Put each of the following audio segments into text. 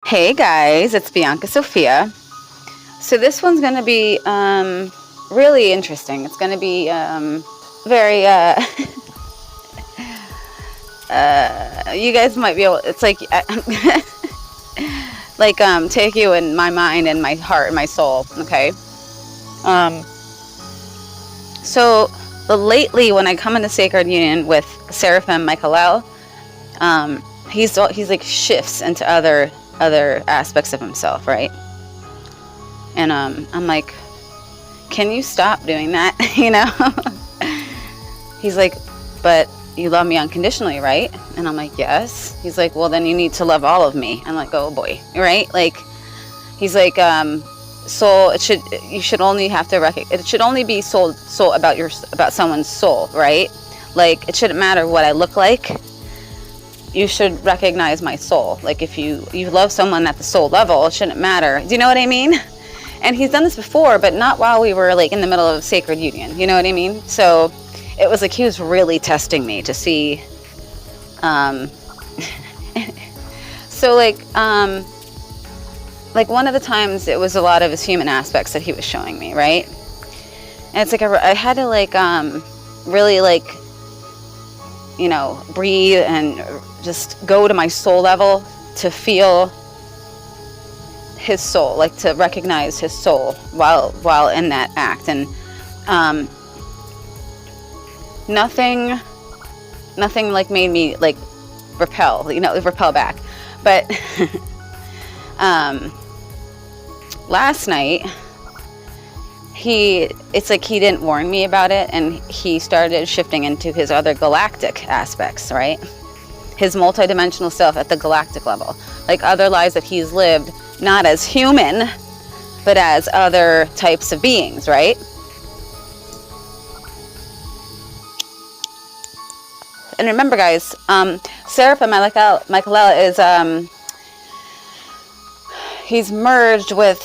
Hey guys, it's Bianca Sophia. So this one's going to be really interesting. It's going to be very, you guys might be able, it's like, take you in my mind and my heart and my soul, okay? So lately when I come into sacred union with Seraphim Mikhaylel, he's like shifts into other aspects of himself, right? And I'm like, can you stop doing that? He's like, but you love me unconditionally, right? And I'm like, yes. He's like, well, then you need to love all of me. I'm like, oh boy, right? Like, he's like, soul. It should only be soul about someone's soul, right? Like, it shouldn't matter what I look like. You should recognize my soul. Like, if you love someone at the soul level, it shouldn't matter. Do you know what I mean? And he's done this before, but not while we were like in the middle of sacred union. You know what I mean? So it was like he was really testing me to see. So like one of the times it was a lot of his human aspects that he was showing me, right? And it's like I had to like really like, breathe and just go to my soul level to feel his soul, like to recognize his soul while in that act. And nothing like made me like repel back. But last night it's like he didn't warn me about it, and he started shifting into his other galactic aspects, right? His multidimensional self at the galactic level, like other lives that he's lived, not as human, but as other types of beings, right? And remember, guys, Seraphim Mikhaylel is he's merged with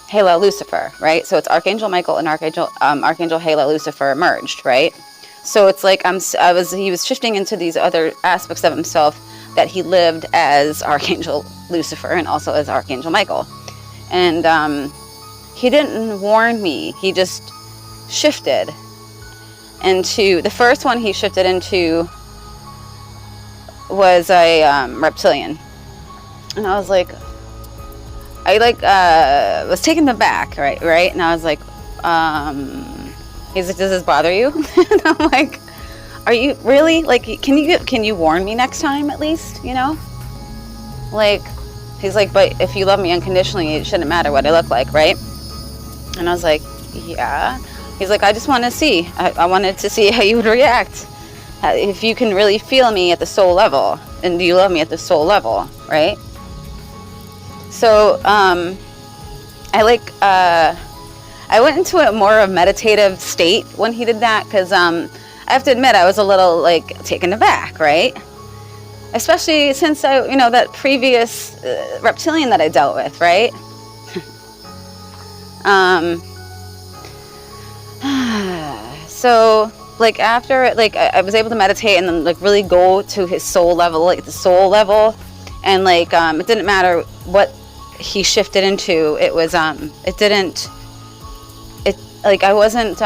Halo Lucifer, right? So it's Archangel Michael and Archangel Halo Lucifer merged, right? So it's like he was shifting into these other aspects of himself that he lived as Archangel Lucifer and also as Archangel Michael. And he didn't warn me. He just shifted into, the first one he shifted into was a reptilian. And I was like, was taken aback, right? And I was like, he's like, does this bother you? And I'm like, are you really, like, can you warn me next time at least, Like, he's like, but if you love me unconditionally, it shouldn't matter what I look like, right? And I was like, yeah. He's like, I just want to see. I wanted to see how you would react. If you can really feel me at the soul level, and do you love me at the soul level, right? So, I went into a more of meditative state when he did that, because I have to admit I was a little like taken aback, right? Especially since that previous reptilian that I dealt with, right? So like after like I was able to meditate and then like really go to his soul level, like the soul level, and like it didn't matter what he shifted into. It was I wasn't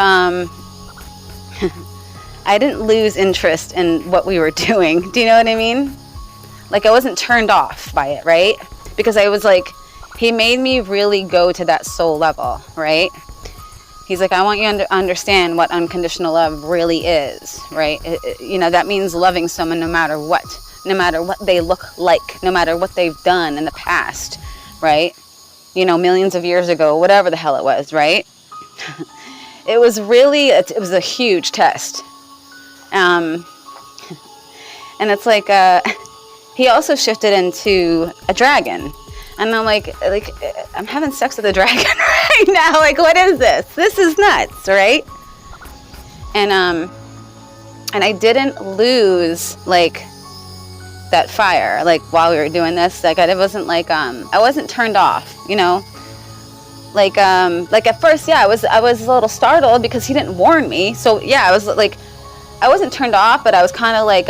I didn't lose interest in what we were doing. Do you know what I mean? Like, I wasn't turned off by it, right? Because I was like, he made me really go to that soul level, right? He's like, I want you to understand what unconditional love really is, right? That means loving someone no matter what they look like, no matter what they've done in the past, right? Millions of years ago, whatever the hell it was, right? It was a huge test. And it's like, he also shifted into a dragon. And I'm like, I'm having sex with a dragon right now. Like, what is this? This is nuts, right? And I didn't lose, like, that fire, like, while we were doing this. Like, I wasn't, like, I wasn't turned off, Like at first, yeah, I was a little startled because he didn't warn me. So, yeah, I was, like, I wasn't turned off, but I was kind of, like,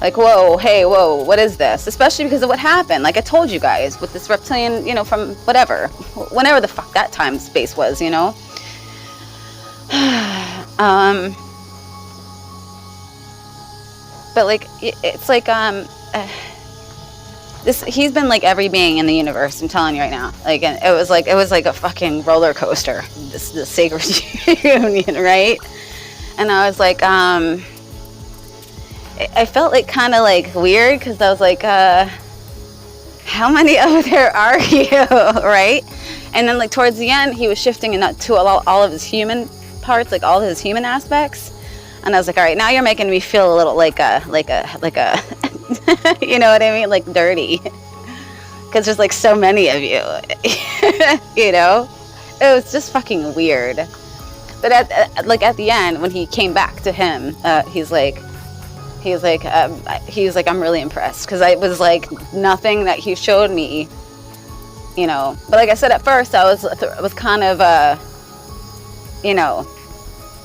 Like, whoa, hey, whoa, what is this? Especially because of what happened. Like I told you guys, with this reptilian, you know, from whatever, whenever the fuck that time space was, you know. But like, it's like, he's been like every being in the universe, I'm telling you right now. Like, and it was like a fucking roller coaster, this sacred union, right? And I was like, I felt like kind of like weird, because I was like, how many of there are you, right? And then like towards the end, he was shifting to all of his human parts, like all his human aspects. And I was like, all right, now you're making me feel a little like a you know what I mean? Like dirty. Because there's like so many of you, you know? It was just fucking weird. But at the end, when he came back to him, he's like, I'm really impressed. Because I was like, nothing that he showed me, you know. But like I said, at first, I was kind of, you know,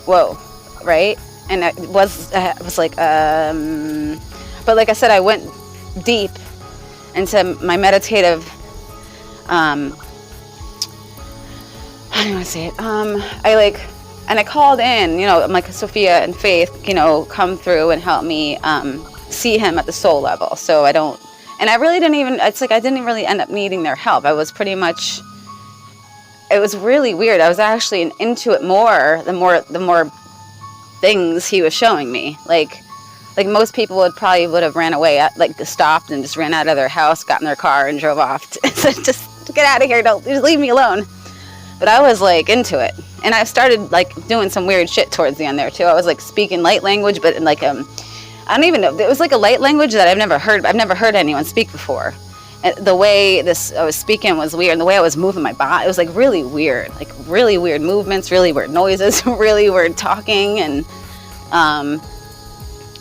whoa, right? And I was like, but like I said, I went deep into my meditative, how do you want to say it? I called in, you know, like Sophia and Faith, you know, come through and help me see him at the soul level. So I don't, and I really didn't even, it's like I didn't really end up needing their help. I was pretty much, it was really weird. I was actually into it more, the more things he was showing me. Like most people would have ran away, like stopped and just ran out of their house, got in their car and drove off. So just get out of here, just leave me alone. But I was like into it. And I started like doing some weird shit towards the end there too. I was like speaking light language, but in like, I don't even know, it was like a light language that I've never heard anyone speak before. And the way I was speaking was weird, and the way I was moving my body, it was like really weird movements, really weird noises, really weird talking, and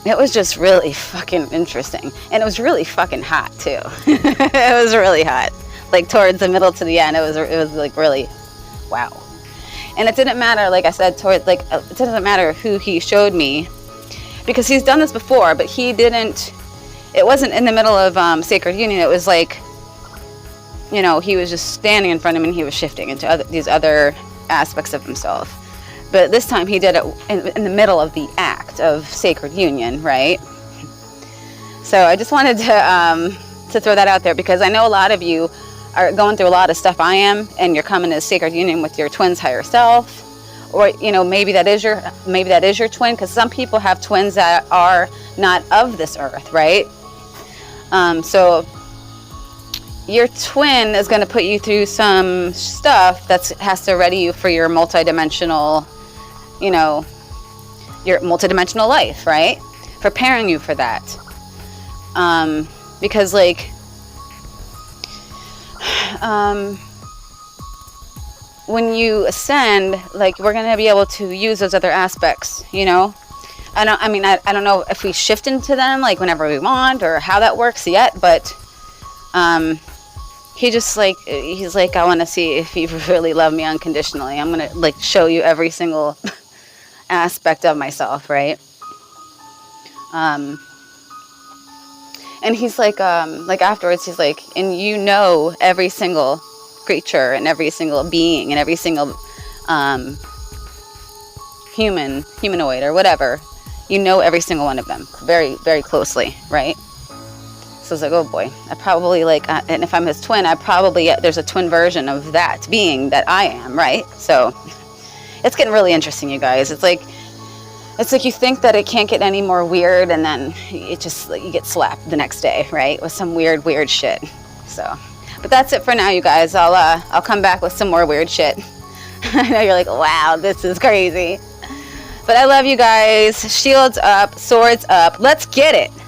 it was just really fucking interesting. And it was really fucking hot too. It was really hot. Like towards the middle to the end, it was like really, wow. And it didn't matter, like I said, it doesn't matter who he showed me, because he's done this before, but it wasn't in the middle of Sacred Union. It was like, you know, he was just standing in front of me and he was shifting into these other aspects of himself. But this time he did it in the middle of the act of Sacred Union, right? So I just wanted to throw that out there, because I know a lot of you are going through a lot of stuff I am, and you're coming to Sacred Union with your twin's higher self, or you know, maybe that is your twin, because some people have twins that are not of this earth, right? So your twin is going to put you through some stuff that has to ready you for your multidimensional, you know, your multidimensional life, right? Preparing you for that. Because like, when you ascend, like we're going to be able to use those other aspects, you know? I don't know if we shift into them like whenever we want or how that works yet, but he's like, I want to see if you really love me unconditionally. I'm going to like show you every single aspect of myself, right? And he's like afterwards, he's like, and you know every single creature and every single being and every single humanoid or whatever, you know every single one of them very, very closely, right? So I was like, oh boy, I probably like, and if I'm his twin, there's a twin version of that being that I am, right? So it's getting really interesting, you guys. It's like you think that it can't get any more weird, and then it just, like, you get slapped the next day, right? With some weird shit. So, but that's it for now, you guys. I'll come back with some more weird shit. I know you're like, wow, this is crazy. But I love you guys. Shields up, swords up. Let's get it.